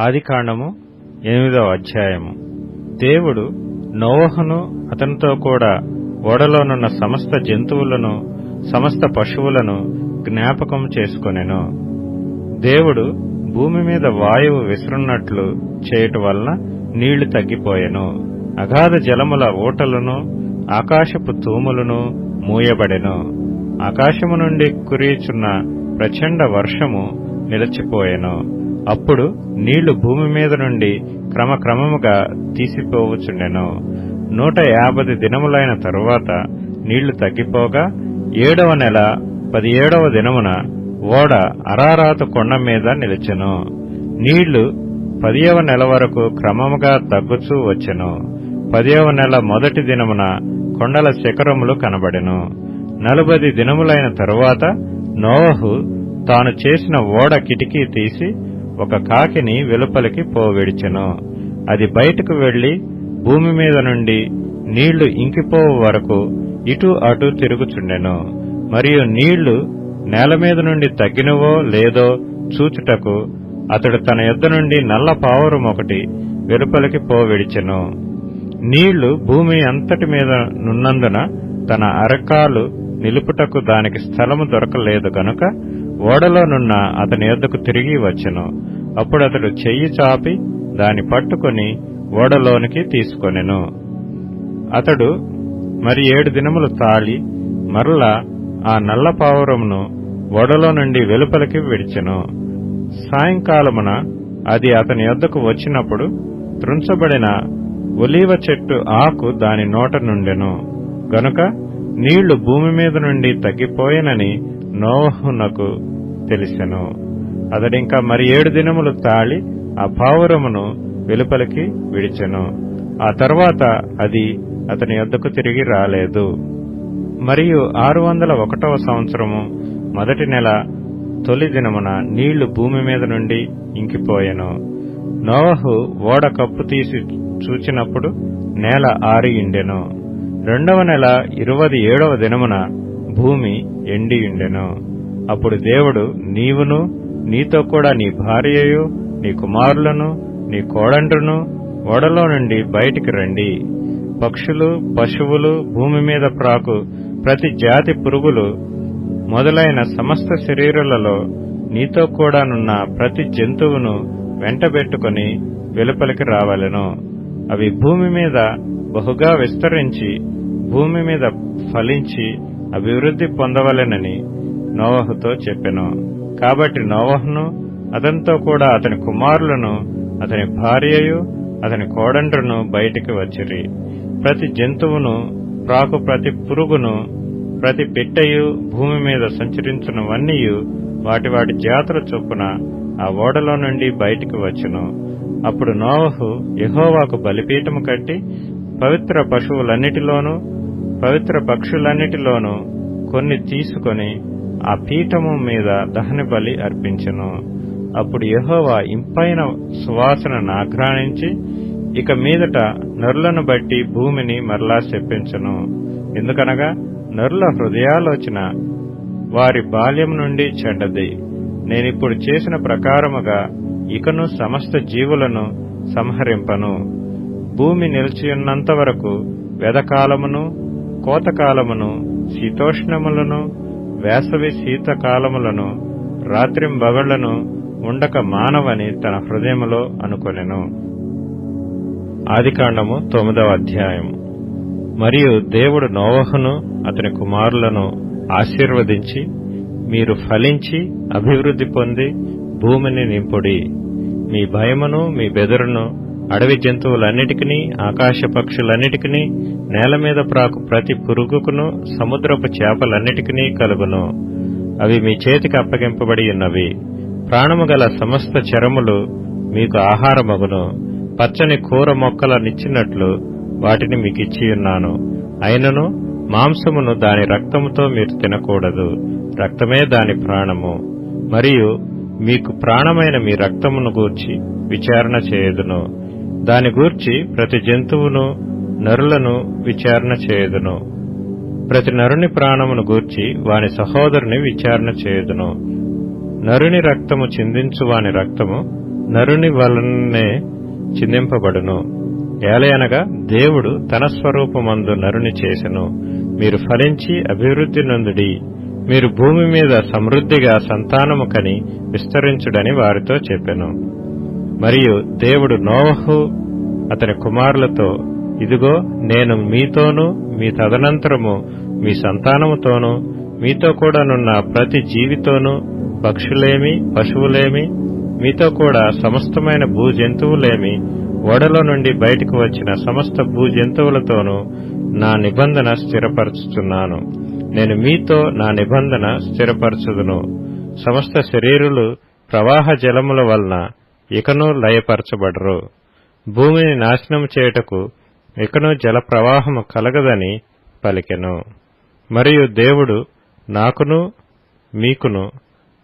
ఆదికాండము 8వ అధ్యాయము. దేవుడు నోవహును అతనితో కూడా ఓడలోనున్న సమస్త జంతువులను సమస్త పశువులను జ్ఞాపకం చేసుకొనెను. దేవుడు భూమి మీద వాయువు విసురున్నట్లు చేయుట వలన నీళ్లు తగ్గిపోయెను. అగాధ జలముల ఊటలను ఆకాశపు తూములను మూయబడెను. ఆకాశము నుండి కురియుచున్న ప్రచండ వర్షము నిలిచిపోయెను. అప్పుడు నీళ్లు భూమి మీద నుండి క్రమక్రమముగా తీసిపోవచ్చుండెను. 150 దినములైన తరువాత నీళ్లు తగ్గిపోగా 7వ నెల 17వ దినమున ఓడ అరారాతు కొండ మీద నిలిచెను. నీళ్లు 10వ నెల వరకు క్రమముగా తగ్గుచూ వచ్చెను. 10వ నెల మొదటి దినమున కొండల శిఖరములు కనబడెను. 40 దినములైన తరువాత నోవహు తాను చేసిన ఓడ కిటికీ తీసి ఒక కాకిని వెలుపలికి పోవిడిచెను. అది బయటకు వెళ్లి భూమి మీద నుండి నీళ్లు ఇంకిపోవు వరకు ఇటు అటు తిరుగుచుండెను. మరియు నీళ్లు నేల మీద నుండి తగ్గినవో లేదో చూచుటకు అతడు తన యొద్ద నుండి నల్ల పావురం ఒకటి వెలుపలికి పోవిడిచెను. నీళ్లు భూమి అంతటి మీద నున్నందున తన అరకాలు నిలుపుటకు దానికి స్థలము దొరకలేదు గనుక ఓడలోనున్న అతని యొద్దకు తిరిగి వచ్చెను. అప్పుడు అతడు చెయ్యి చాపి దాని పట్టుకుని ఓడలోనికి తీసుకొనెను. అతడు మరి 7 దినములు తాళి మరలా ఆ నల్ల పావురమును ఓడలో నుండి వెలుపలికి విడిచెను. సాయంకాలమున అది అతని యొద్దకు వచ్చినప్పుడు త్రుంచబడిన ఒలీవ చెట్టు ఆకు దాని నోట నుండెను గనుక నీళ్లు భూమి మీద నుండి తగ్గిపోయినని నోవహునకు తెలిసెను. అతడింకా మరి 7 దినములు తాళి ఆ పావురమును వెలుపలికి విడిచెను. ఆ తర్వాత అది అతని యొద్దకు తిరిగి రాలేదు. మరియు 601వ సంవత్సరము మొదటి నెల తొలి దినమున నీళ్లు భూమి మీద నుండి ఇంకిపోయెను. నోవహు ఓడ కప్పు తీసి చూచినప్పుడు నేల ఆరియుండెను. 2వ నెల 27వ దినమున భూమి ఎండియుండెను. అప్పుడు దేవుడు, నీవును నీతో కూడా నీ భార్యయు నీ కుమారులను నీ కోడండ్రును ఓడలో నుండి బయటికి రండి. పక్షులు పశువులు భూమి మీద ప్రాకు ప్రతి జాతి పురుగులు మొదలైన సమస్త శరీరులలో నీతో కూడానున్న ప్రతి జంతువును వెంటబెట్టుకుని వెలుపలికి రావలెను. అవి భూమి మీద బహుగా విస్తరించి భూమి మీద ఫలించి అభివృద్ధి పొందవలెనని నోవహుతో చెప్పెను. కాబట్టి నోవహును అతనితో కూడా అతని కుమారులను అతని భార్యయు అతని కోడండ్రును బయటికి వచ్చిరి. ప్రతి జంతువును ప్రాకు ప్రతి పురుగును ప్రతి పిట్టయు భూమి మీద సంచరించునవన్నీయు వాటి వాటి జాతుల చొప్పున ఆ ఓడలో నుండి బయటికి వచ్చును. అప్పుడు నోవహు యెహోవాకు బలిపీఠము కట్టి పవిత్ర పశువులన్నిటిలోనూ పవిత్ర పక్షులన్నిటిలోనూ కొన్ని తీసుకొని ఆ పీఠము మీద దహన బలి అర్పించెను. అప్పుడు యెహోవా ఇంపైన సువాసనను ఆఘ్రానించి ఇక మీదట నరులను బట్టి భూమిని మరలా శపించెను. ఎందుకనగా నరుల హృదయాలోచన వారి బాల్యం నుండి చెడ్డది. నేనిప్పుడు చేసిన ప్రకారముగా ఇకను సమస్త జీవులను సంహరింపను. భూమి నిలిచియున్నంత వరకు వెదకాలమును కోతకాలమును శీతోష్ణములను వేసవి శీతకాలములను రాత్రింబగళ్లను ఉండక మానవని తన హృదయములో అనుకొనెను. ఆదికాండము 9వ అధ్యాయము. మరియు దేవుడు నోవహును అతని కుమారులను ఆశీర్వదించి, మీరు ఫలించి అభివృద్ధి పొంది భూమిని నింపుడి. మీ భయమును మీ బెదరును అడవి జంతువులన్నిటికీ ఆకాశ పక్షులన్నిటికీ నేల మీద ప్రాకు ప్రతి పురుగుకును సముద్రపు చేపలన్నిటికీ కలుగును. అవి మీ చేతికి అప్పగింపబడి ఉన్నవి. ప్రాణము గల సమస్త చరములు మీకు ఆహారమగును. పచ్చని కూర మొక్కలనిచ్చినట్లు వాటిని మీకిచ్చియున్నాను. అయినను మాంసమును దాని రక్తముతో మీరు తినకూడదు. రక్తమే దాని ప్రాణము. మరియు మీకు ప్రాణమైన మీ రక్తమును గూర్చి విచారణ చేయుదును. దాని గూర్చి ప్రతి జంతువును నరులను విచారణ చేయుదును. ప్రతి నరుని ప్రాణమును గూర్చి వాని సహోదరుని విచారణ చేయుదును. నరుని రక్తము చిందించు వాని రక్తము నరుని వలననే చిందింపబడును. ఏలయనగా దేవుడు తన స్వరూపమందు నరుని చేసెను. మీరు ఫలించి అభివృద్ధి నొందుడి, మీరు భూమి మీద సమృద్ధిగా సంతానము కని విస్తరించుడని వారితో చెప్పెను. మరియు దేవుడు నోవహు అతని కుమారులతో, ఇదిగో నేను మీతోనూ మీ తదనంతరము మీ సంతానముతోనూ మీతో కూడానున్న ప్రతి జీవితోనూ, పక్షులేమి పశువులేమి, మీతో కూడా సమస్తమైన భూజంతువులేమి, ఓడలో నుండి బయటకు వచ్చిన సమస్త భూజంతువులతోనూ నా నిబంధన స్థిరపరచుచున్నాను. నేను మీతో నా నిబంధన స్థిరపరచుదును. సమస్త శరీరులు ప్రవాహ జలముల వలన ఇకను లయపరచబడరు. భూమిని నాశనం చేయుటకు ఇకను జల ప్రవాహము కలగదని పలికెను. మరియు దేవుడు నాకును మీకును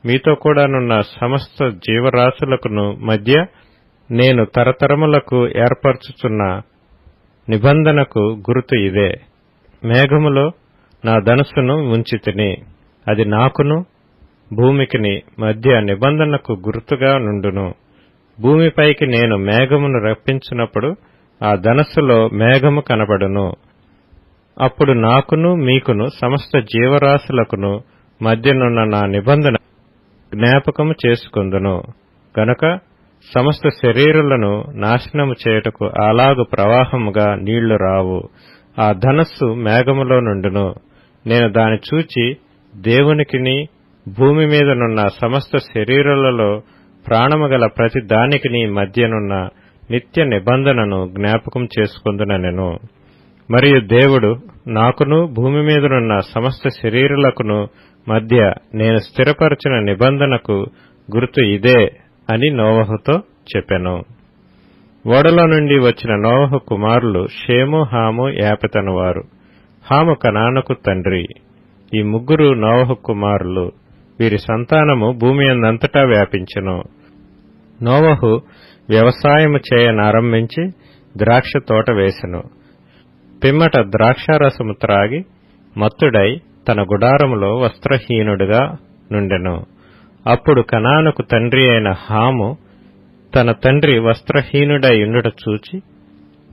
మీతో కూడానున్న సమస్త జీవరాశులకును మధ్య నేను తరతరములకు ఏర్పరచుచున్న నిబంధనకు గుర్తు ఇదే. మేఘములో నా ధనుస్సును ఉంచితిని, అది నాకును భూమికిని మధ్య నిబంధనకు గుర్తుగా నుండును. భూమిపైకి నేను మేఘమును రప్పించినప్పుడు ఆ ధనస్సులో మేఘము కనబడును. అప్పుడు నాకును మీకును సమస్త జీవరాశులకును మధ్యనున్న నా నిబంధన జ్ఞాపకము చేసుకొందును. గనుక సమస్త శరీరులను నాశనము చేయుటకు అలాగు ప్రవాహముగా నీళ్లు రావు. ఆ ధనస్సు మేఘములో నుండును. నేను దాని చూచి దేవునికిని భూమి మీదనున్న సమస్త శరీరులలో ప్రాణము గల ప్రతి దానికిని మధ్యనున్న నిత్య నిబంధనను జ్ఞాపకం చేసుకొందునెను. మరియు దేవుడు నాకును భూమి మీదనున్న సమస్త శరీరులకును మధ్య నేను స్థిరపరచిన నిబంధనకు గుర్తు ఇదే అని నోవహుతో చెప్పెను. ఓడలో నుండి వచ్చిన నోవహు కుమారులు షేము, హాము, యాపెతను వారు. హాము కనానుకు తండ్రి. ఈ ముగ్గురు నోవహు కుమారులు. వీరి సంతానము భూమి అందంతటా వ్యాపించెను. నోవహు వ్యవసాయము చేయనారంభించి ద్రాక్ష తోట వేసెను. పిమ్మట ద్రాక్షారసము త్రాగి మత్తుడై తన గుడారములో వస్త్రహీనుడుగా నుండెను. అప్పుడు కనానుకు తండ్రి అయిన హాము తన తండ్రి వస్త్రహీనుడై ఉండుట చూచి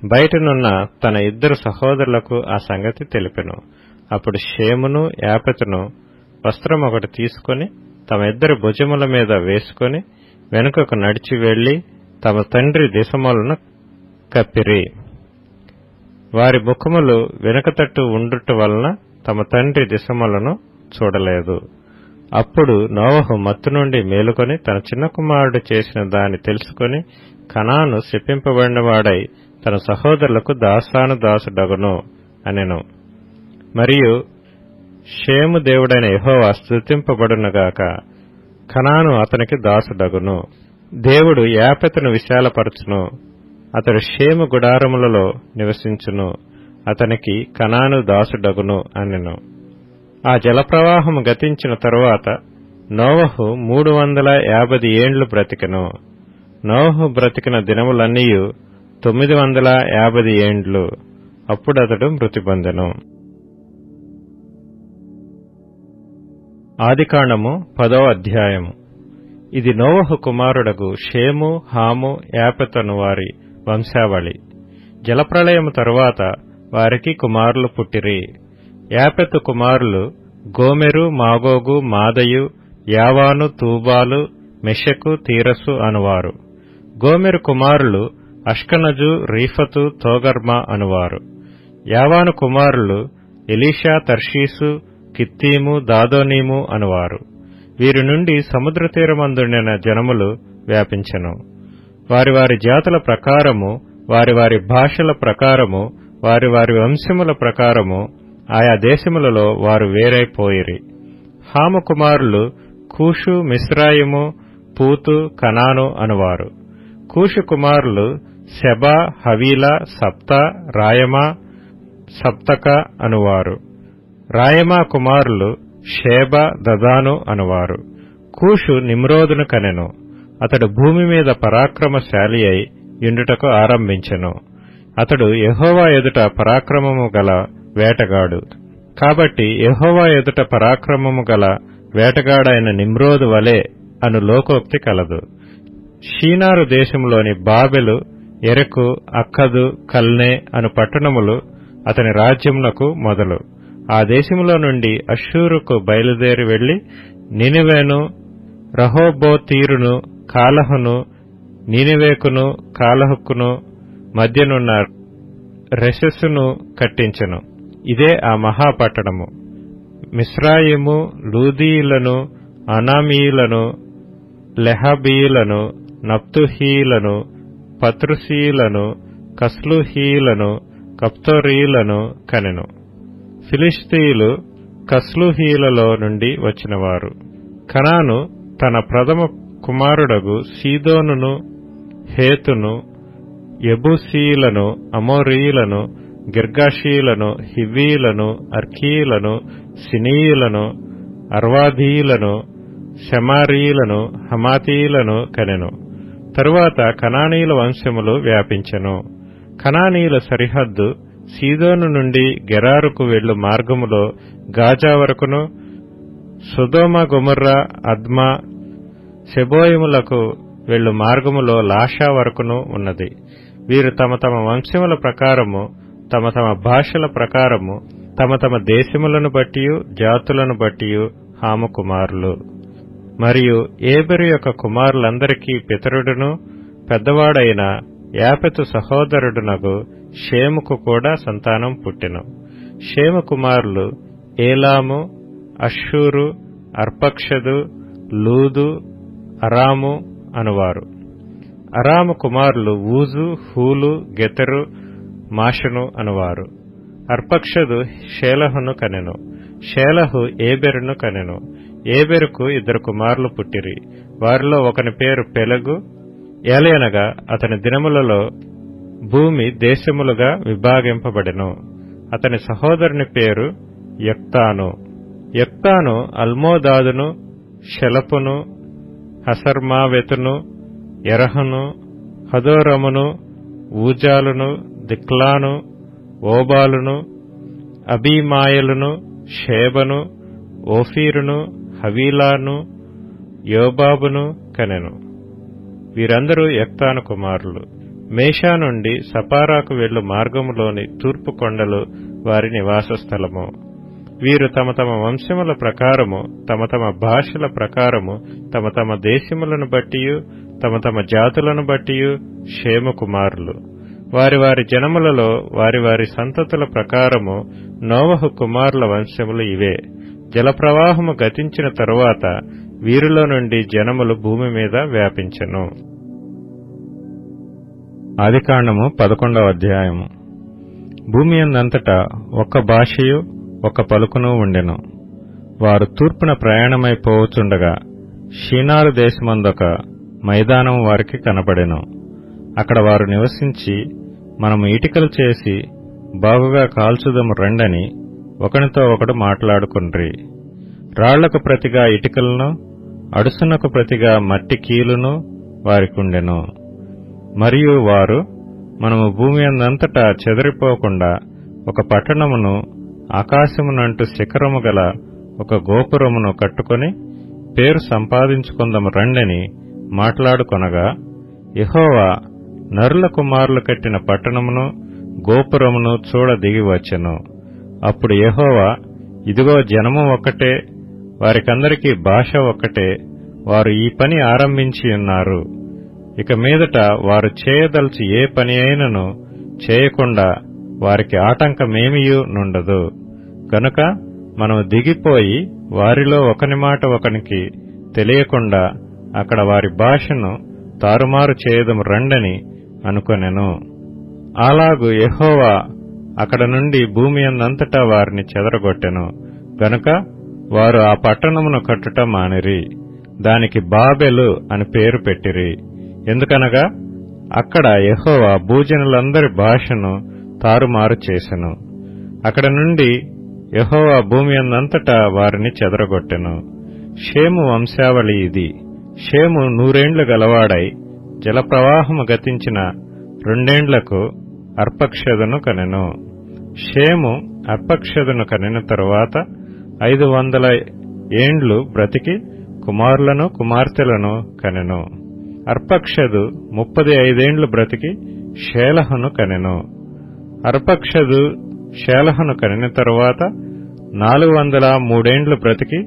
బయటనున్న తన ఇద్దరు సహోదరులకు ఆ సంగతి తెలిపెను. అప్పుడు షేమును, యాపెతును వస్త్రం ఒకటి తీసుకుని తమ ఇద్దరు భుజముల మీద వేసుకుని వెనుకకు నడిచి వెళ్లి తమ తండ్రి దిశములను కప్పిరి. వారి ముఖములు వెనుకతట్టు ఉండుట వలన తమ తండ్రి దిశములను చూడలేదు. అప్పుడు నోవహు మత్తు నుండి మేలుకొని తన చిన్న కుమారుడు చేసిన దాన్ని తెలుసుకుని కనాను శపింపబడినవాడై తన సహోదరులకు దాసానుదాసుడగును అనెను. మరియు షేము దేవుడైన యెహోవా స్తుతింపబడునుగాక, కనాను అతనికి దాసుడగును. దేవుడు యాపెతును విశాలపరచును, అతడు షేము గుడారములలో నివసించును, అతనికి కనాను దాసుడగును అనెను. ఆ జలప్రవాహము గతించిన తరువాత నోవహు 350 ఏండ్లు బ్రతికెను. నోవహు బ్రతికిన దినములన్నీయు 950 ఏండ్లు. అప్పుడతడు మృతి పొందెను. ఆదికాండము 10వ అధ్యాయము. ఇది నోవహు కుమారుడగు షేము, హాము, యాపెతను వారి వంశావళి. జలప్రళయము తరువాత వారికి కుమారులు పుట్టిరి. యాపెతు కుమారులు గోమెరు, మాగోగు, మాదయు, యావాను, తూబాలు, మెషెకు, తీరసు అనువారు. గోమెరు కుమారులు అష్కనజు, రీఫతు, తోగర్మా అనువారు. యావాను కుమారులు ఎలీషా, తర్షీసు, కిత్తీము, దాదోనీము అనువారు. వీరి నుండి సముద్ర తీరమందుండిన జనములు వ్యాపించెను. వారి వారి జాతుల ప్రకారము, వారి వారి భాషల ప్రకారము, వారి వారి వంశముల ప్రకారము ఆయా దేశములలో వారు వేరైపోయిరి. హాము కుమారులు కూషు, మిస్రాయిము, పూతు, కనాను అనువారు. కూషు కుమారులు సెబా, హవీలా, సప్తా, రాయమా, సప్తక అనువారు. రాయమా కుమారులు షేబ, దదాను అనువారు. కూషు నిమ్రోదును కనెను. అతడు భూమి మీద పరాక్రమశాలి అయి యుండుటకు ఆరంభించెను. అతడు యెహోవా ఎదుట పరాక్రమము గల వేటగాడు. కాబట్టి యెహోవా ఎదుట పరాక్రమము గల వేటగాడైన నిమ్రోదు వలె అను లోకోక్తి కలదు. షీనారు దేశంలోని బాబెలు, ఎరెకు, అక్కదు, కల్నే అను పట్టణములు అతని రాజ్యమునకు మొదలు. ఆ దేశములో నుండి అష్షూరుకు బయలుదేరి వెళ్లి నినివేను, రహోబోతీరును, కాలహును, నినివేకును కాలహుకును మధ్యనున్న రెసెసును కట్టించెను. ఇదే ఆ మహాపట్టణము. మిస్రాయిము, లూదీయులను, అనామీయులను, లెహబీయులను, నప్తుహీయులను, పత్రుసీయులను, కస్లుహీయులను, కప్తోరీయులను కనెను. ఫిలిష్తీయులు కస్లుహీయులలో నుండి వచ్చినవారు. కనాను తన ప్రథమ కుమారుడగు సీదోనును, హేతును, యెబూసీయులను, అమోరీయులను, గిర్గాషీయులను, హివ్వీయులను, అర్కీయులను, సినీయులను, అర్వాదీయులను, షమారీయులను, హమాతీయులను కనెను. తరువాత కనానీయుల వంశములు వ్యాపించెను. కనానీయుల సరిహద్దు సీదోను నుండి గెరారుకు వెళ్ళు మార్గములో గాజా వరకును, సొదొమ, గొమొర్రా, అద్మా, సెబోయిములకు వెళ్ళు మార్గములో లాషా వరకును ఉన్నది. వీరు తమ తమ వంశముల ప్రకారము, తమ తమ భాషల ప్రకారము, తమ తమ దేశములను బట్టియు జాతులను బట్టియు హాము కుమారులు. మరియు ఏబెరు యొక్క కుమారులందరికీ పితరుడును పెద్దవాడైన యాపెతు సహోదరుడునగు షేముకు కూడా సంతానం పుట్టెను. షేము కుమారులు ఏలాము, అష్షూరు, అర్పక్షదు, లూదు, అరాము అనువారు. అరాము కుమారులు ఊజు, హూలు, గెతెరు, మాషను అనువారు. అర్పక్షదు షేలహును కనెను. షేలహు ఏబెరును కనెను. ఏబెరుకు 2 కుమారులు పుట్టిరి. వారిలో ఒకని పేరు పెలగు. ఏలయనగా అతని దినములలో భూమి దేశములుగా విభాగింపబడెను. అతని సహోదరుని పేరు యొక్తాను. యొక్తాను అల్మోదాదును, షెలపును, హసర్మావెతును, ఎరహును, హదోరమును, ఊజాలును, దిక్లాను, ఓబాలును, అబీమాయలును, షేబను, ఓఫీరును, హవీలాను, యోబాబును కనెను. వీరందరూ యొక్తాను కుమారులు. మేషా నుండి సపారాకు వెళ్ళు మార్గములోని తూర్పు కొండలు వారి నివాస స్థలము. వీరు తమ తమ వంశముల ప్రకారము, తమ తమ భాషల ప్రకారము, తమ తమ దేశములను బట్టియు తమ తమ జాతులను బట్టియు షేము కుమారులు. వారి వారి జనములలో వారి వారి సంతతుల ప్రకారము నోవహు కుమారుల వంశములు ఇవే. జలప్రవాహము గతించిన తరువాత వీరిలో నుండి జనములు భూమి మీద వ్యాపించెను. ఆదికాండము 11వ అధ్యాయము. భూమి యందంతటా ఒక్క భాషయు ఒక్క పలుకును ఉండెను. వారు తూర్పున ప్రయాణమైపోవచుండగా షీనారు దేశమందొక మైదానం వారికి కనపడెను. అక్కడ వారు నివసించి, మనము ఇటికలు చేసి బాగుగా కాల్చుదము రండని ఒకనితో ఒకడు మాట్లాడుకొండ్రి. రాళ్లకు ప్రతిగా ఇటికలను, అడుసునకు ప్రతిగా మట్టి కీలును వారికుండెను. మరియు వారు, మనము భూమి అందంతటా చెదరిపోకుండా ఒక పట్టణమును, ఆకాశమునంటు శిఖరము గల ఒక గోపురమును కట్టుకొని పేరు సంపాదించుకుందము రండని మాట్లాడుకొనగా, యెహోవా నరుల కుమారులు కట్టిన పట్టణమును, గోపురమును చూడ దిగి వచ్చెను. అప్పుడు యెహోవా, ఇదిగో జనము ఒక్కటే, వారికందరికీ భాష ఒక్కటే, వారు ఈ పని ఆరంభించి ఉన్నారు. ఇక మీదట వారు చేయదలచి ఏ పని అయినను చేయకుండా వారికి ఆటంకమేమియూ నుండదు. గనుక మనము దిగిపోయి వారిలో ఒకని మాట ఒకనికి తెలియకుండా అక్కడ వారి భాషను తారుమారు చేయదము రండని అనుకొనెను. అలాగు యెహోవా అక్కడ నుండి భూమి అందంతటా వారిని చెదరగొట్టెను. గనుక వారు ఆ పట్టణమును కట్టుట మానిరి. దానికి బాబెలు అని పేరు పెట్టిరి. ఎందుకనగా అక్కడ యెహోవా భూజనులందరి భాషను తారుమారు చేసెను. అక్కడ నుండి యెహోవా భూమి అందంతటా వారిని చెదరగొట్టెను. షేము వంశావళి ఇది. షేము 100 ఏండ్లు గలవాడై జలప్రవాహము గతించిన 2 ఏండ్లకు అర్పక్షదును కనెను. షేము అర్పక్షదును కనిన తరువాత 500 ఏండ్లు బ్రతికి కుమారులను కుమార్తెలను కనెను. అర్పక్షదు 35 బ్రతికి షేలహును కనెను. అర్పక్షదు షేలహును కనిన తరువాత 403 బ్రతికి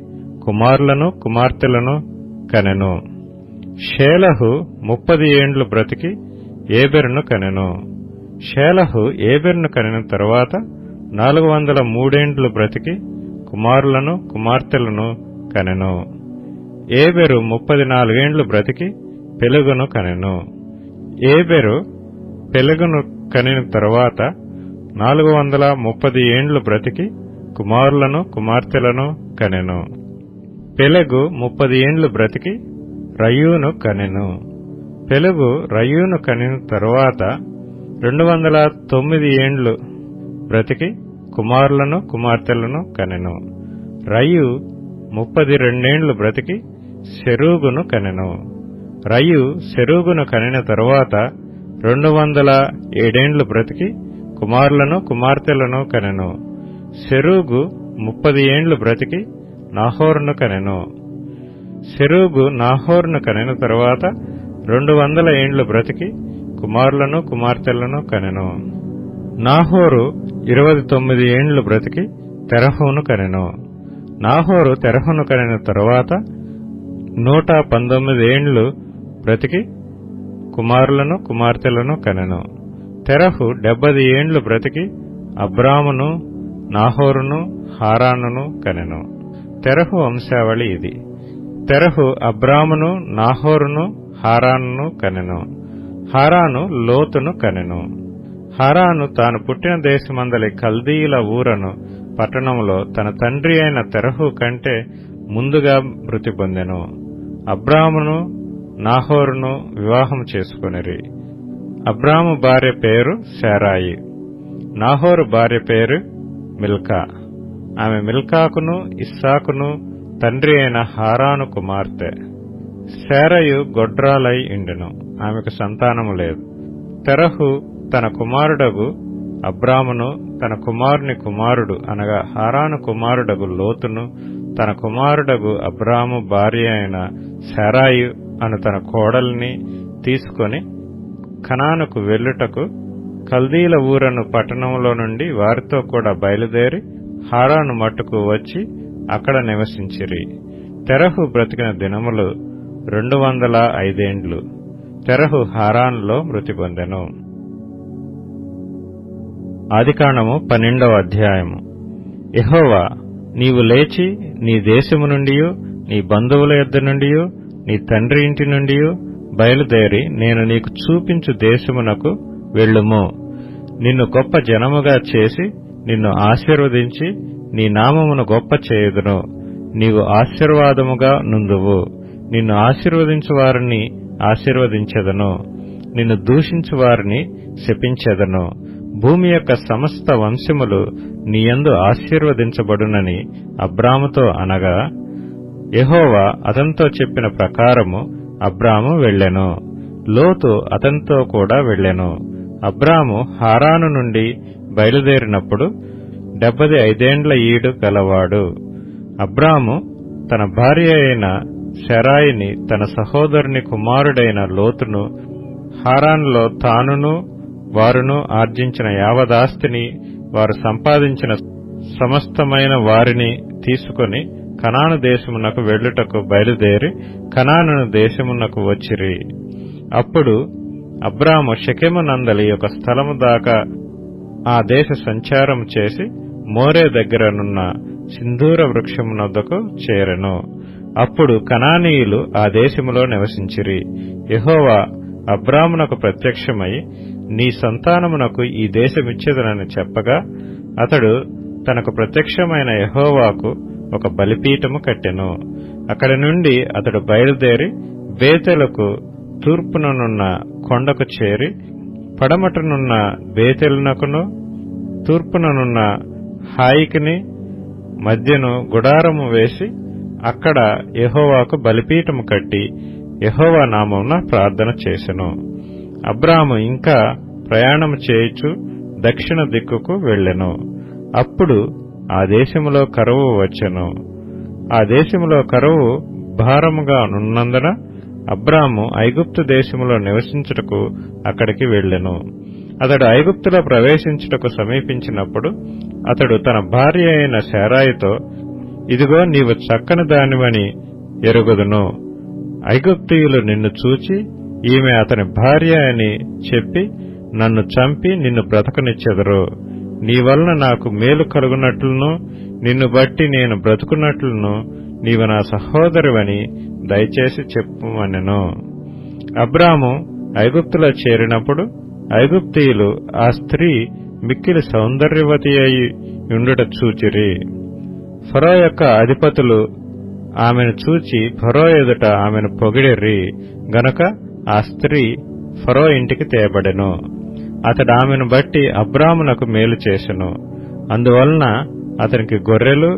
కుమారులను కుమార్తెలను కనెను. షేలహు 30 బ్రతికి ఏబెరును కనెను. షేలహు ఏబెరును కనిన తరువాత 403 బ్రతికి కుమారులను కుమార్తెలను కనెను. ఏబెరు 34 బ్రతికి పెలెగును కనెను. ఏబెరు పెలెగును కనిన తరువాత 430 బ్రతికి కుమారులను కుమార్తెలను కనెను. పెలెగు 30 బ్రతికి రయూను కనెను. పెలెగు రయూను కనిన తరువాత 209 బ్రతికి కుమారులను కుమార్తెలను కనెను. రయు 32 బ్రతికి సెరూగును కనెను. రయు సెరూగును కనిన తరువాత 207 బ్రతికి కుమారులను కుమార్తెలను కనెను. సెరూగు 30 బ్రతికి నాహోరును కనెను. సెరూగు నాహోరును కనిన తరువాత 200 బ్రతికి కుమారులను కుమార్తెలను కనెను. నాహోరు 29 బ్రతికి తెరహును కనెను. నాహోరు తెరహును కనిన తరువాత 119 బ్రతికి కుమారులను కుమార్తెలను కనెను. తెరహు 70 బ్రతికి అబ్రామును నాహోరును హారానును కనెను. తెరహు వంశావళి ఇది. తెరహు అబ్రామును నాహోరును హారానును కనెను. హారాను లోతును కనెను. హారాను తాను పుట్టిన దేశమందలి కల్దీయుల ఊరను పట్టణంలో తన తండ్రి అయిన తెరహు కంటే ముందుగా మృతి పొందెను. అబ్రామును నాహోరును వివాహం చేసుకొనిరి. అబ్రాము భార్య పేరు శారాయి. నాహోరు భార్య పేరు మిల్కా. ఆమె మిల్కాకును ఇస్సాకును తండ్రి అయిన హారాను కుమార్తె. శారయు గొడ్రాలై ఇండెను. ఆమెకు సంతానము లేదు. తెరహు తన కుమారుడగు అబ్రామును తన కుమారుని కుమారుడు అనగా హారాను కుమారుడగు లోతును తన కుమారుడగు అబ్రాము భార్య అయిన శారాయు అను తన కోడల్ని తీసుకొని కనానుకు వెళ్ళుటకు కల్దీల ఊరను పట్టణంలో నుండి వారితో కూడా బయలుదేరి హారాను మట్టుకు వచ్చి అక్కడ నివసించిరి. తెరహు బ్రతికిన దినములు 205 తెరహు హారానులో మృతి పొందెను. ఆదికాండము 12వ అధ్యాయము. యెహోవా, నీవు లేచి నీ దేశము నుండియు నీ బంధువుల యొద్ద నుండియు నీ తండ్రి ఇంటి నుండియు బయలుదేరి నేను నీకు చూపించు దేశమునకు వెళ్ళుము. నిన్ను గొప్ప జనముగా చేసి నిన్ను ఆశీర్వదించి నీ నామమును గొప్ప చేయుదును. నీవు ఆశీర్వాదముగా నుందువు. నిన్ను ఆశీర్వదించు వారిని ఆశీర్వదించెదను, నిన్ను దూషించు వారిని శపించెదను. భూమి యొక్క సమస్త వంశములు నీయందు ఆశీర్వదించబడునని అబ్రాముతో అనగా, యెహోవా అతనితో చెప్పిన ప్రకారము అబ్రాము వెళ్ళెను. లోతు అతనితో కూడా వెళ్ళెను. అబ్రాము హారాను నుండి బయలుదేరినప్పుడు 75 ఈడు గలవాడు. అబ్రాము తన భార్య అయిన శారాయిని తన సహోదరుని కుమారుడైన లోతును హారానులో తానును వారును ఆర్జించిన యావదాస్తిని వారు సంపాదించిన సమస్తమైన వారిని తీసుకొని కనాను దేశమునకు వెళ్ళుటకు బయలుదేరి కనాను దేశమునకు వచ్చిరి. అప్పుడు అబ్రాము షెకెము నందలి ఒక స్థలము దాకా ఆ దేశ సంచారము చేసి మోరే దగ్గరనున్న సింధూర వృక్షమునొద్దకు చేరెను. అప్పుడు కనానీయులు ఆ దేశములో నివసించిరి. యెహోవా అబ్రామునకు ప్రత్యక్షమై, నీ సంతానమునకు ఈ దేశమిచ్చెదనని చెప్పగా, అతడు తనకు ప్రత్యక్షమైన యెహోవాకు ఒక బలిపీఠము కట్టెను. అక్కడి నుండి అతడు బయలుదేరి బేతెలకు తూర్పుననున్న కొండకు చేరి, పడమటనున్న బేతెలునకును తూర్పుననున్న హాయికిని మధ్యను గుడారము వేసి అక్కడ యెహోవాకు బలిపీఠము కట్టి యెహోవా నామమున ప్రార్థన చేసెను. అబ్రాము ఇంకా ప్రయాణము చేయుచు దక్షిణ దిక్కుకు వెళ్ళెను. అప్పుడు ఆ దేశములో కరువు వచ్చెను. ఆ దేశములో కరువు భారముగా నున్నందున అబ్రాము ఐగుప్తు దేశములో నివసించుటకు అక్కడికి వెళ్ళెను. అతడు ఐగుప్తులో ప్రవేశించుటకు సమీపించినప్పుడు అతడు తన భార్య అయిన శారాయితో, ఇదిగో నీవు చక్కని దానివని ఎరుగుదును. ఐగుప్తీయులు నిన్ను చూచి ఈమె అతని భార్య అని చెప్పి నన్ను చంపి నిన్ను బ్రతకనిచ్చెదరు. నీ వలన నాకు మేలు కలుగునట్లును నిన్ను బట్టి నేను బ్రతుకున్నట్లును నీవు నా సహోదరువని దయచేసి చెప్పుమనెను. అబ్రాము ఐగుప్తులో చేరినప్పుడు ఐగుప్తీయులు ఆ స్త్రీ మిక్కిలి సౌందర్యవతి అయి ఉండుట చూచిరి. ఫరో యొక్క అధిపతులు ఆమెను చూచి ఫరో ఎదుట ఆమెను పొగిడిరి గనుక ఆ స్త్రీ ఫరో ఇంటికి తేబడెను. అతడు ఆమెను బట్టి అబ్రామునకు మేలు చేసెను. అందువలన అతనికి గొర్రెలు,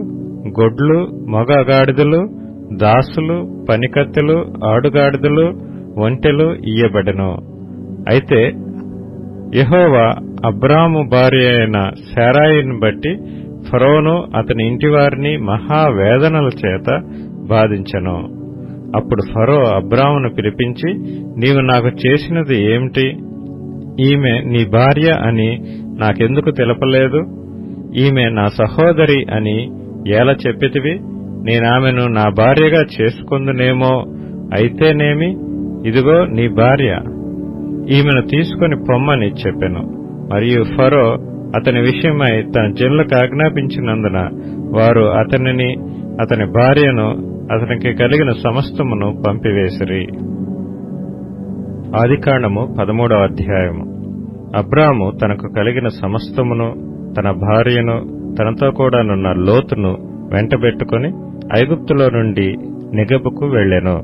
గొడ్లు, మగ గాడిదలు, దాసులు, పనికత్తెలు, ఆడుగాడిదలు, ఒంటెలు ఇయ్యబడెను. అయితే యెహోవా అబ్రాము భార్య అయిన శారాయిని బట్టి ఫరోను అతని ఇంటివారిని మహావేదనల చేత బాధించెను. అప్పుడు ఫరో అబ్రామును పిలిపించి, నీవు నాకు చేసినది ఏమిటి? ఈమె నీ భార్య అని నాకెందుకు తెలపలేదు? ఈమె నా సహోదరి అని ఎలా చెప్పితివి? నేనామెను నా భార్యగా చేసుకొందునేమో. అయితేనేమి, ఇదిగో నీ భార్య, ఈమెను తీసుకుని పొమ్మని చెప్పెను. మరియు ఫరో అతని విషయమై తన జనులకు ఆజ్ఞాపించినందున వారు అతనిని, అతని భార్యను, అతనికి కలిగిన సమస్తమును పంపివేసిరి. ఆదికాండము 13వ అధ్యాయము. అబ్రాము తనకు కలిగిన సమస్తమును, తన భార్యను, తనతో కూడానున్న లోతును వెంటబెట్టుకుని ఐగుప్తులో నుండి నెగెబుకు వెళ్ళెను.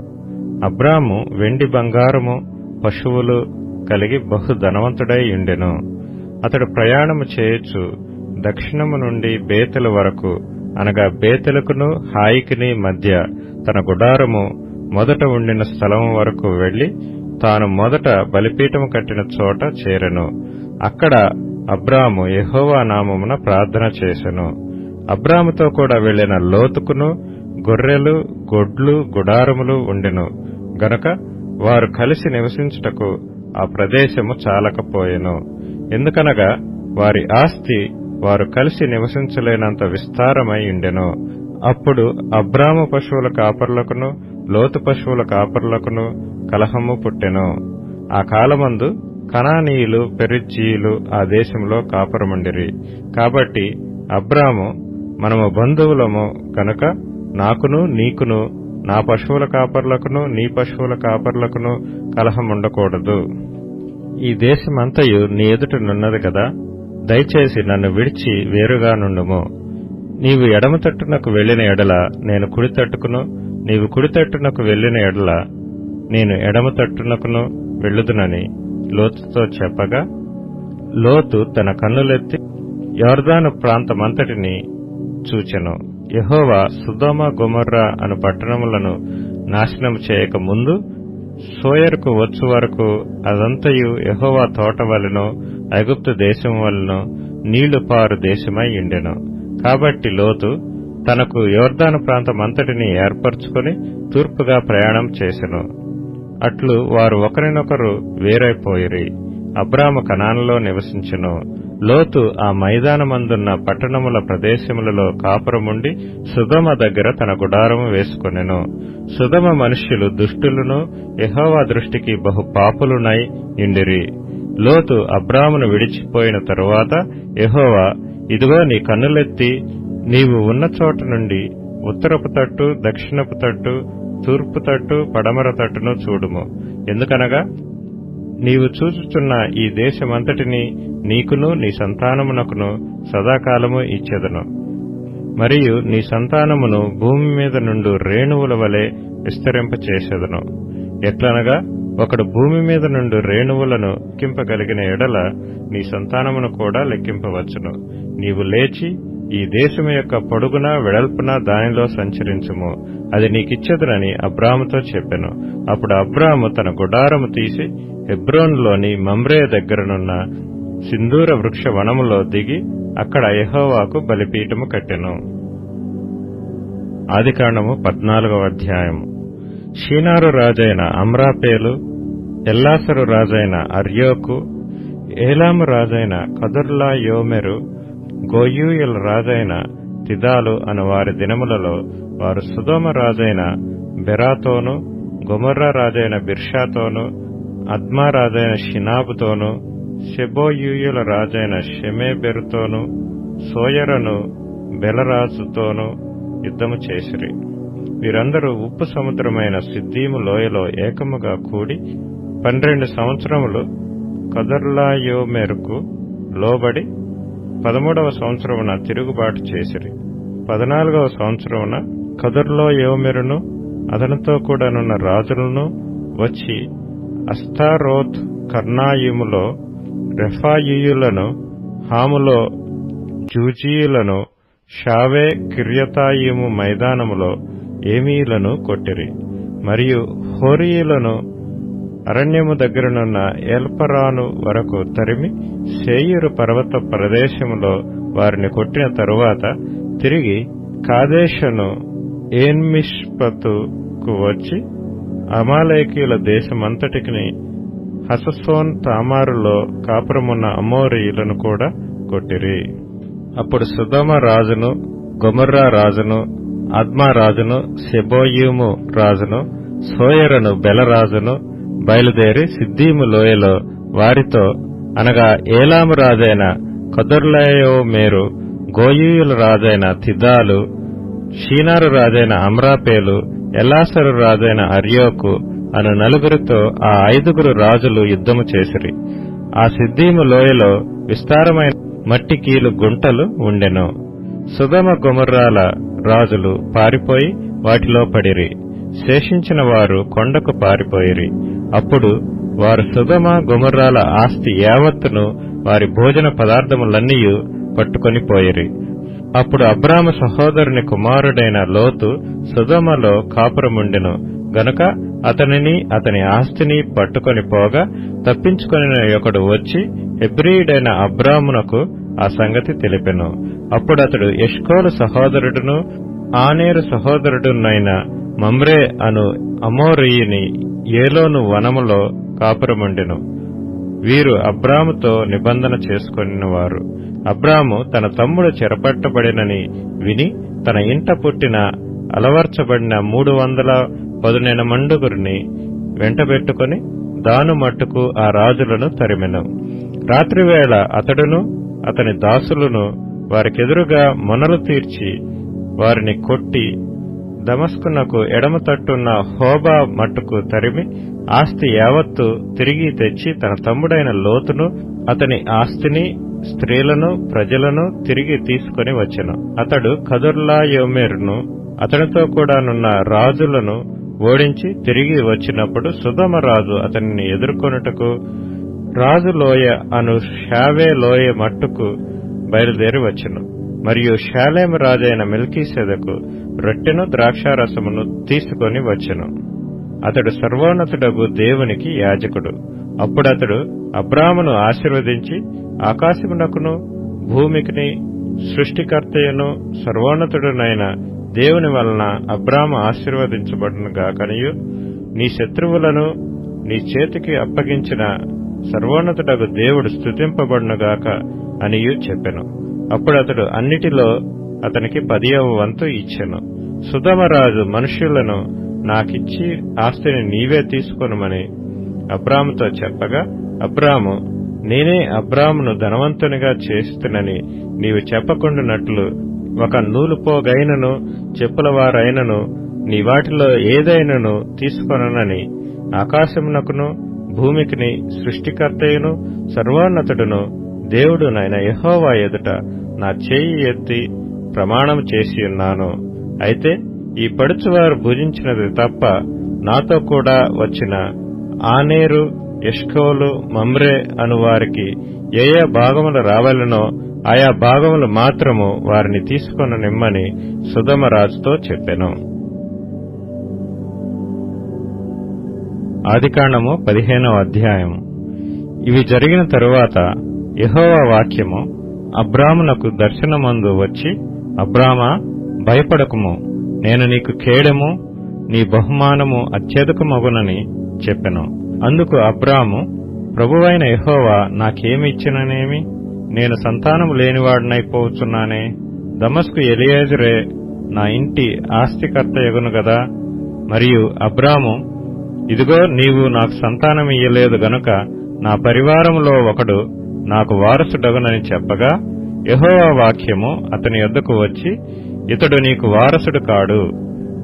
అబ్రాము వెండి బంగారము పశువులు కలిగి బహు ధనవంతుడై ఉండెను. అతడు ప్రయాణము చేయొచ్చు దక్షిణము నుండి బేతెలు వరకు, అనగా బేతెలుకును హాయికిని మధ్య తన గుడారము మొదట ఉండిన స్థలము వరకు వెళ్లి తాను మొదట బలిపీఠము కట్టిన చోట చేరెను. అక్కడ అబ్రాము యెహోవా నామమున ప్రార్థన చేసెను. అబ్రాముతో కూడా వెళ్లిన లోతుకును గొర్రెలు, గొడ్లు, గుడారములు ఉండెను గనుక వారు కలిసి నివసించుటకు ఆ ప్రదేశము చాలకపోయెను. ఎందుకనగా వారి ఆస్తి వారు కలిసి నివసించలేనంత విస్తారమై ఉండెను. అప్పుడు అబ్రాము పశువుల కాపరులకును లోతు పశువుల కాపరులకును కలహము పుట్టెను. ఆ కాలమందు కనానీయులు, పెరిజ్జీయులు ఆ దేశంలో కాపురముండిరి. కాబట్టి అబ్రాము, మనము బంధువులము గనుక నాకును నీకును, నా పశువుల కాపరులకును నీ పశువుల కాపరులకును కలహముండకూడదు. ఈ దేశమంతయు నీ ఎదుట నున్నది కదా, దయచేసి నన్ను విడిచి వేరుగా నుండుము. నీవు ఎడమ తట్టునకు వెళ్లిన ఎడల నేను కుడి తట్టుకును, నీవు కుడి తట్టునకు వెళ్లిన ఎడల నేను ఎడమ తట్టునకును వెళ్ళుదునని లోతుతో చెప్పగా, లోతు తన కన్నులెత్తి యొర్దాను ప్రాంతమంతటిని చూచెను. యెహోవా సొదొమ గొమొర్రా అను పట్టణములను నాశనము చేయక ముందు సోయరుకు వచ్చు వరకు అదంతయు యెహోవా తోట వలెను ఐగుప్తు దేశం వలెను నీళ్లు పారు దేశమై ఉండెను. కాబట్టి లోతు తనకు యొర్దాను ప్రాంతమంతటిని ఏర్పరచుకుని తూర్పుగా ప్రయాణం చేసెను. అట్లు వారు ఒకరినొకరు వేరైపోయిరి. అబ్రాము కనానులో నివసించెను. లోతు ఆ మైదానమందున్న పట్టణముల ప్రదేశములలో కాపురముండి సొదొమ దగ్గర తన గుడారము వేసుకొనెను. సొదొమ మనుష్యులు దుష్టులను, యెహోవా దృష్టికి బహు పాపులునై ఇండిరి. లోతు అబ్రామును విడిచిపోయిన తరువాత యెహోవా, ఇదిగో నీ కన్నులెత్తి నీవు ఉన్న చోట నుండి ఉత్తరపు తట్టు, దక్షిణపు తట్టు, తూర్పు తట్టు, పడమర తట్టును చూడుము. ఎందుకనగా నీవు చూచుచున్న ఈ దేశమంతటిని నీకును నీ సంతానమునకును సదాకాలము ఇచ్చెదను. మరియు నీ సంతానమును భూమి మీద నుండు రేణువుల వలె విస్తరింపచేసెదను. ఎట్లనగా ఒకడు భూమి మీద నుండి రేణువులను లెక్కింపగలిగిన ఎడల నీ సంతానమును కూడా లెక్కింపవచ్చును. నీవు లేచి ఈ దేశము యొక్క పొడుగున వెడల్పున దానిలో సంచరించుము, అది నీకిచ్చెదనని అబ్రాముతో చెప్పెను. అప్పుడు అబ్రాము తన గుడారము తీసి హెబ్రోనులోని మమ్రే దగ్గరనున్న సింధూర వృక్ష వనములో దిగి అక్కడ యెహోవాకు బలిపీఠము కట్టెను. ఆదికాండము 14వ అధ్యాయము. షీనారు రాజైన అమ్రాపేలు, ఎల్లాసరు రాజైన అర్యోకు, ఏలాము రాజైన కదుర్లా యోమెరు, గోయూయుల రాజైన తిదాలు అను వారి దినములలో వారు సొదొమ రాజైన బెరాతోను, గొమొర్రా రాజైన బిర్షాతోను, అద్మా రాజైన షినాబుతోను, షెబోయూయుల రాజైన షెమేబెరుతోను, సోయరను బెలరాజుతోను యుద్ధము చేసిరి. వీరందరూ ఉప్పు సముద్రమైన సిద్దీము లోయలో ఏకముగా కూడి 12 సంవత్సరములు కదర్లాయోమెరుకు లోబడి 13వ సంవత్సరమున తిరుగుబాటు చేసిరి. 14వ సంవత్సరమున కదర్లాయోమెరును అతనితో కూడానున్న రాజులను వచ్చి అస్తారోత్ కర్నాయిములో రెఫాయీయులను, హాములో జూజీయులను, షావే కిర్యతాయిము మైదానములో ఏమీలను కొట్టిరి. మరియు హోరీయులను అరణ్యము దగ్గరనున్న ఎల్పరాను వరకు తరిమి శేయీరు పర్వత ప్రదేశములో వారిని కొట్టిన తరువాత తిరిగి కాదేషును ఏన్మిష్పతుకు వచ్చి అమాలేకీయుల దేశమంతటికి హససోన్ తామారులో కాపురమున్న అమోరీయులను కూడా కొట్టిరి. అప్పుడు సొదొమ రాజును, గొమొర్రా రాజును, అద్మా రాజును, సెబోయూము రాజును, సోయరను బెలరాజును బయలుదేరి సిద్దీము లోయలో వారితో, అనగా ఏలాము రాజైన కదొర్లాయోమెరు, గోయూయుల రాజైన తిదాలు, షీనారు రాజైన అమ్రాపేలు, ఎల్లాసరు రాజైన అర్యోకు అను నలుగురితో ఆ 5 రాజులు యుద్ధము చేసిరి. ఆ సిద్దీము లోయలో విస్తారమైన మట్టి కీలు గుంటలు ఉండెను. సొదొమ గొమొర్రాల రాజులు పారిపోయి వాటిలో పడిరి. శేషించిన వారు కొండకు పారిపోయిరి. అప్పుడు వారు సొదొమ గొమొర్రాల ఆస్తి యావత్తును, వారి భోజన పదార్థములన్నీయు పట్టుకొని పోయిరి. అప్పుడు అబ్రాము సహోదరుని కుమారుడైన లోతు సొదొమలో కాపురముండెను గనుక అతనిని అతని ఆస్తిని పట్టుకొని పోగా తప్పించుకొని ఒకడు వచ్చి హెబ్రీయుడైన అబ్రామునకు ఆ సంగతి తెలిపెను. అప్పుడతడు ఎష్కోలు సహోదరుడును ఆనేరు సహోదరుడునైన మమ్రే అను అమోరీయుని ఏలోను వనములో కాపురముండెను. వీరు అబ్రాముతో నిబంధన చేసుకొనినవారు. అబ్రాము తన తమ్ముడు చెరపట్టబడినని విని తన ఇంట పుట్టిన అలవర్చబడిన 310 మండుగురిని వెంటబెట్టుకుని దాను మట్టుకు ఆ రాజులను తరిమెను. రాత్రివేళ అతడును అతని దాసులను వారికెదురుగా మొనలు తీర్చి వారిని కొట్టి దమస్కునకు ఎడమ తట్టున్న హోబా మట్టుకు తరిమి ఆస్తి యావత్తు తిరిగి తెచ్చి తన తమ్ముడైన లోతును, అతని ఆస్తిని, స్త్రీలను, ప్రజలను తిరిగి తీసుకొని వచ్చెను. అతడు కదొర్లాయోమెరును అతనితో కూడానున్న రాజులను ఓడించి తిరిగి వచ్చినప్పుడు సొదొమ రాజు అతనిని ఎదుర్కొనుటకు రాజులోయ అను షావే లోయ మట్టుకు బయలుదేరి వచ్చెను. మరియు షాలేము రాజైన మెల్కీసెదకు రొట్టెను ద్రాక్షారసమును తీసుకొని వచ్చెను. అతడు సర్వోన్నతుడగు దేవునికి యాజకుడు. అప్పుడతడు అబ్రామును ఆశీర్వదించి ఆకాశమునకును భూమికిని సృష్టికర్తయును సర్వోన్నతుడునైన దేవుని వలన అబ్రాము ఆశీర్వదించబడునుగాకనియు నీ శత్రువులను నీ చేతికి అప్పగించిన సర్వోన్నతుడగు దేవుడు స్తుతింపబడునుగాక అనియు చెప్పెను. అప్పుడతడు అన్నిటిలో అతనికి 10వ వంతు ఇచ్చెను. సొదొమరాజు మనుష్యులను నాకిచ్చి ఆస్తిని నీవే తీసుకొనుమని అబ్రాముతో చెప్పగా, అబ్రాము, నేనే అబ్రామును ధనవంతునిగా చేస్తునని నీవు చెప్పకుండునట్లు ఒక నూలుపోగైనను చెప్పులవారైనను నీ వాటిలో ఏదైనను తీసుకొననని ఆకాశమునకును భూమికిని సృష్టికర్తయును సర్వోన్నతుడును దేవుడునైన యెహోవా ఎదుట నా చేయి ఎత్తి ప్రమాణం చేసియున్నాను. అయితే ఈ పడుచువారు భుజించినది తప్ప నాతో కూడా వచ్చిన ఆనేరు, ఎష్కోలు, మమ్రే అను వారికి ఏ ఏ భాగములు రావాలనో ఆయా భాగములు మాత్రము వారిని తీసుకొననిమ్మని సొదొమ రాజుతో చెప్పెను. ఆదికాండము 15వ అధ్యాయము. ఇవి జరిగిన తరువాత యెహోవా వాక్యము అబ్రామునకు దర్శనమందు వచ్చి, అబ్రామా, భయపడకుము, నేను నీకు కేడెము, నీ బహుమానము అత్యధికమగునని చెప్పెను. అందుకు అబ్రాము, ప్రభువైన యెహోవా నాకేమి ఇచ్చిననేమి? నేను సంతానము లేనివాడనైపోవచ్చున్నానే. దమస్కు ఎలియేజరే నా ఇంటి ఆస్తికర్తయగును గదా. మరియు అబ్రాము, ఇదిగో నీవు నాకు సంతానమియ్యలేదు గనుక నా పరివారములో ఒకడు నాకు వారసుడగునని చెప్పగా, యెహోవా వాక్యము అతని యొద్దకు వచ్చి, ఇతడు నీకు వారసుడు కాడు,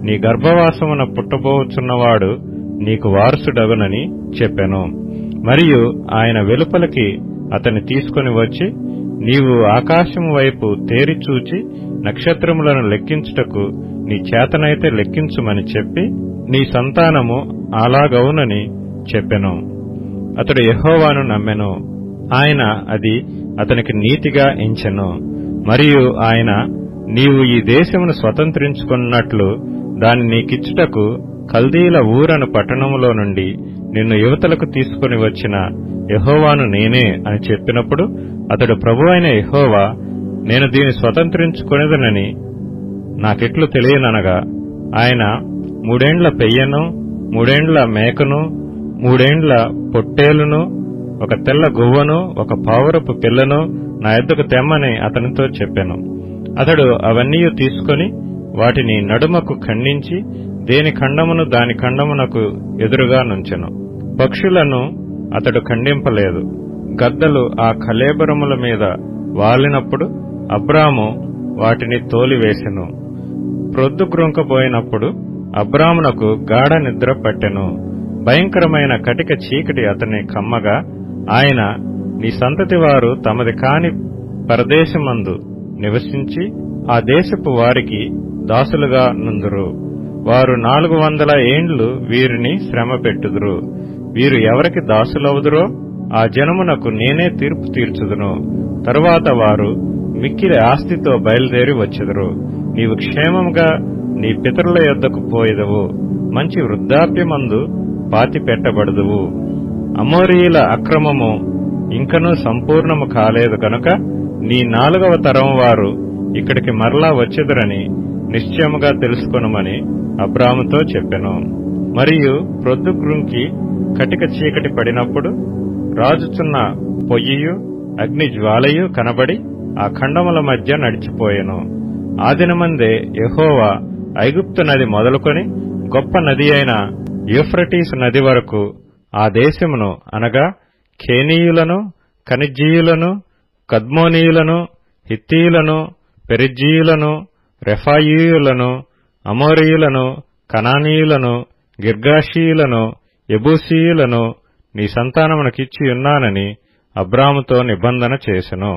నీ గర్భవాసమున పుట్టబోచున్నవాడు నీకు వారసుడగునని చెప్పెను. మరియు ఆయన వెలుపలికి అతన్ని తీసుకుని వచ్చి, నీవు ఆకాశము వైపు తేరిచూచి నక్షత్రములను లెక్కించుటకు నీ చేతనైతే లెక్కించుమని చెప్పి, నీ సంతానము అలాగవునని చెప్పెను. అతడు యెహోవాను నమ్మెను. ఆయన అది అతనికి నీతిగా ఎంచెను. మరియు ఆయన, నీవు ఈ దేశమును స్వతంత్రించుకున్నట్లు దాన్ని నీకిచ్చుటకు కల్దీల ఊరను పట్టణములో నుండి నిన్ను యువతలకు తీసుకుని వచ్చిన యెహోవాను నేనే అని చెప్పినప్పుడు, అతడు ప్రభువైన యెహోవా, నేను దీన్ని స్వతంత్రించుకొనేదనని నాకెట్లు తెలియననగా, ఆయన 3 ఏండ్ల పెయ్యను, 3 ఏండ్ల మేకను, 3 ఏండ్ల పొట్టేలును, ఒక తెల్ల గువ్వను, ఒక పావురపు పిల్లను నా యొద్దకు తెమ్మని అతనితో చెప్పెను. అతడు అవన్నీ తీసుకొని వాటిని నడుమకు ఖండించి దేని ఖండమును దాని ఖండమునకు ఎదురుగా నుంచెను. పక్షులను అతడు ఖండింపలేదు. గద్దలు ఆ కళేబరముల మీద వాలినప్పుడు అబ్రాము వాటిని తోలివేసెను. ప్రొద్దుగ్రుంకపోయినప్పుడు అబ్రామునకు గాఢ నిద్ర పట్టెను. భయంకరమైన కటిక చీకటి అతని కమ్మగా, ఆయన, నీ సంతతి వారు తమది కాని పరదేశమందు నివసించి ఆ దేశపు వారికి దాసులుగా నుందురు. వారు 400 ఏండ్లు వీరిని శ్రమ పెట్టుదురు. వీరు ఎవరికి దాసులవుదురో ఆ జనమునకు నేనే తీర్పు తీర్చుదును. తరువాత వారు మిక్కిలి ఆస్తితో బయలుదేరి వచ్చెదరు. నీవు క్షేమముగా నీ పితరుల యొద్దకు పోయెదవు. మంచి వృద్ధాప్యమందు పాతి పెట్టబడదువు. అమోరీయుల అక్రమము ఇంకనూ సంపూర్ణము కాలేదు కనుక నీ 4వ తరం వారు ఇక్కడికి మరలా వచ్చెదరని నిశ్చయముగా తెలుసుకొనుమని అబ్రాముతో చెప్పెను. మరియు ప్రొద్దుగ్రుంకి కటిక చీకటి పడినప్పుడు రాజుచున్న పొయ్యియు అగ్ని జ్వాలయు కనబడి ఆ ఖండముల మధ్య నడిచిపోయెను. ఆ దినమందే యెహోవా ఐగుప్తు నది మొదలుకొని గొప్ప నది అయిన యూఫ్రటీసు నది వరకు ఆ దేశమును, అనగా కేనీయులను, కనిజ్జీయులను, కద్మోనీయులను, హిత్తీయులను, పెరిజ్జీయులను, రెఫాయీయులను, అమోరీయులను, కనానీయులను, గిర్గాషీయులను, యెబూసీయులను నీ సంతానమునకిచ్చియున్నానని అబ్రాముతో నిబంధన చేసెను.